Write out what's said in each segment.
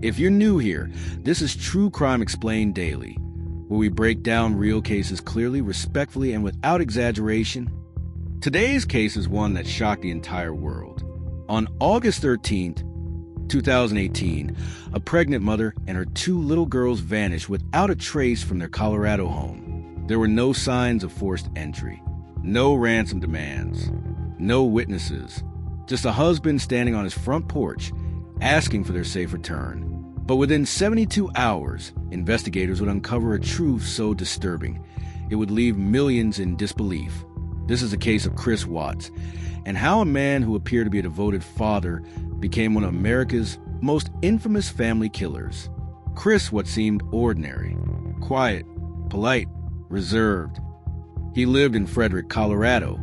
If you're new here, this is True Crime Explained Daily, where we break down real cases clearly, respectfully, and without exaggeration. Today's case is one that shocked the entire world. On August 13th, 2018, a pregnant mother and her 2 little girls vanished without a trace from their Colorado home. There were no signs of forced entry, no ransom demands, no witnesses, just a husband standing on his front porch asking for their safe return. But within 72 hours, investigators would uncover a truth so disturbing it would leave millions in disbelief. This is a case of Chris Watts, and how a man who appeared to be a devoted father became one of America's most infamous family killers. Chris, what seemed ordinary, quiet, polite, reserved. He lived in Frederick, Colorado,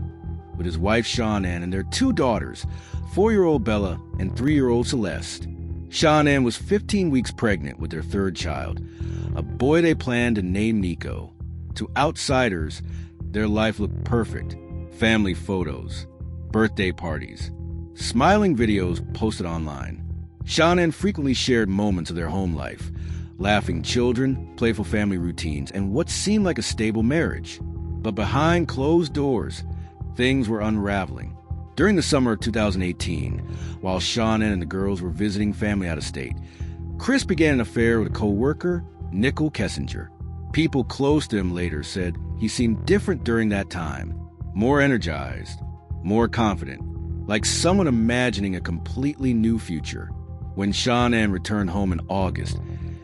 with his wife Shanann and their 2 daughters, 4-year-old Bella and 3-year-old Celeste. Shanann was 15 weeks pregnant with their 3rd child, a boy they planned to name Nico. To outsiders, their life looked perfect. Family photos, birthday parties, smiling videos posted online. Shanann frequently shared moments of their home life, laughing children, playful family routines, and what seemed like a stable marriage. But behind closed doors, things were unraveling. During the summer of 2018, while Shanann and the girls were visiting family out of state, Chris began an affair with a co-worker, Nicole Kessinger. People close to him later said he seemed different during that time, more energized, more confident, like someone imagining a completely new future. When Shanann returned home in August,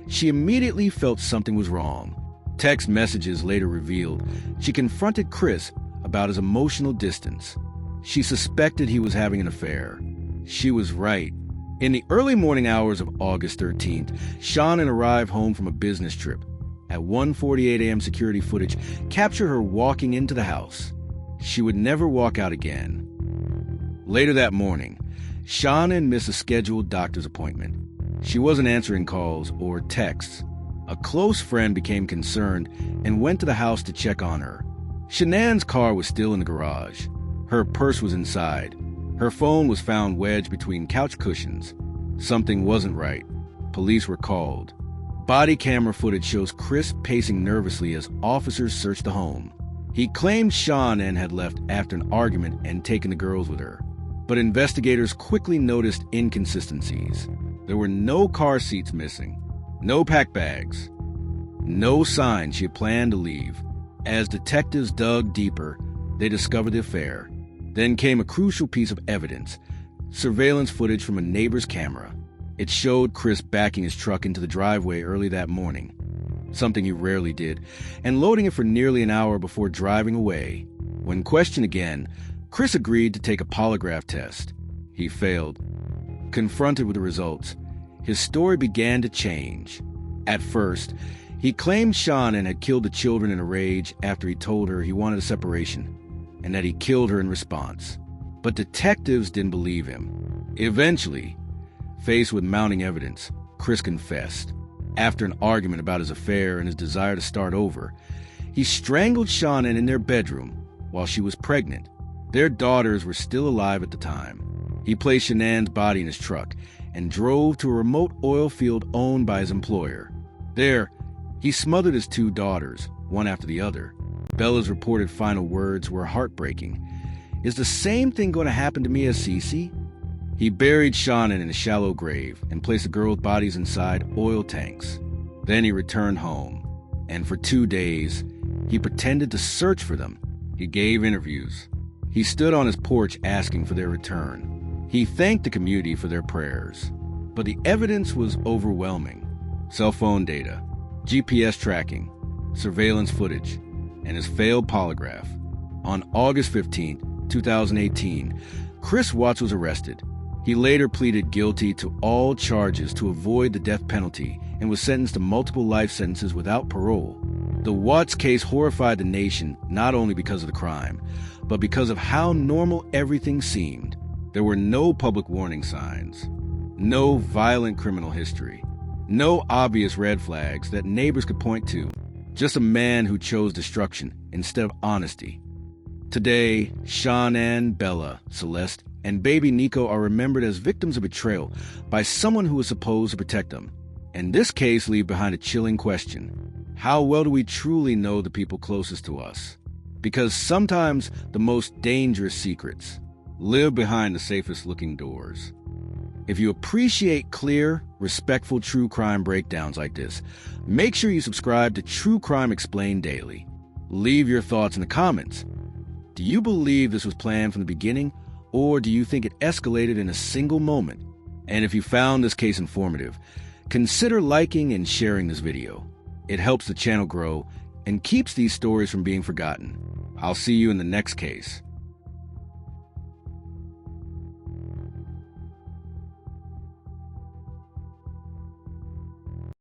she immediately felt something was wrong. Text messages later revealed she confronted Chris about his emotional distance. She suspected he was having an affair. She was right. In the early morning hours of August 13th, Shanann arrived home from a business trip. At 1:48 a.m., security footage captured her walking into the house. She would never walk out again. Later that morning, Shanann missed a scheduled doctor's appointment. She wasn't answering calls or texts. A close friend became concerned and went to the house to check on her. Shanann's car was still in the garage. Her purse was inside. Her phone was found wedged between couch cushions. Something wasn't right. Police were called. Body camera footage shows Chris pacing nervously as officers searched the home. He claimed Shanann had left after an argument and taken the girls with her. But investigators quickly noticed inconsistencies. There were no car seats missing, no pack bags, no sign she had planned to leave. As detectives dug deeper, they discovered the affair. Then came a crucial piece of evidence, surveillance footage from a neighbor's camera. It showed Chris backing his truck into the driveway early that morning, something he rarely did, and loading it for nearly an hour before driving away. When questioned again, Chris agreed to take a polygraph test. He failed. Confronted with the results, his story began to change. At first, he claimed Shanann had killed the children in a rage after he told her he wanted a separation, and that he killed her in response. But detectives didn't believe him. Eventually, faced with mounting evidence, Chris confessed. After an argument about his affair and his desire to start over, he strangled Shanann in their bedroom while she was pregnant. Their daughters were still alive at the time. He placed Shanann's body in his truck and drove to a remote oil field owned by his employer. There, he smothered his 2 daughters, one after the other. Bella's reported final words were heartbreaking. "Is the same thing going to happen to me as Cece?" He buried Shanann in a shallow grave and placed the girls' bodies inside oil tanks. Then he returned home, and for 2 days, he pretended to search for them. He gave interviews. He stood on his porch asking for their return. He thanked the community for their prayers. But the evidence was overwhelming. Cell phone data, GPS tracking, surveillance footage, and his failed polygraph. On August 15, 2018, Chris Watts was arrested. He later pleaded guilty to all charges to avoid the death penalty and was sentenced to multiple life sentences without parole. The Watts case horrified the nation not only because of the crime, but because of how normal everything seemed. There were no public warning signs, no violent criminal history, no obvious red flags that neighbors could point to, just a man who chose destruction instead of honesty. Today, Shanann, Bella, Celeste, and baby Nico are remembered as victims of betrayal by someone who was supposed to protect them. and this case leave behind a chilling question. How well do we truly know the people closest to us? Because sometimes the most dangerous secrets live behind the safest looking doors. If you appreciate clear, respectful true crime breakdowns like this, make sure you subscribe to True Crime Explained Daily. Leave your thoughts in the comments. Do you believe this was planned from the beginning, or do you think it escalated in a single moment? And if you found this case informative, consider liking and sharing this video. It helps the channel grow and keeps these stories from being forgotten. I'll see you in the next case.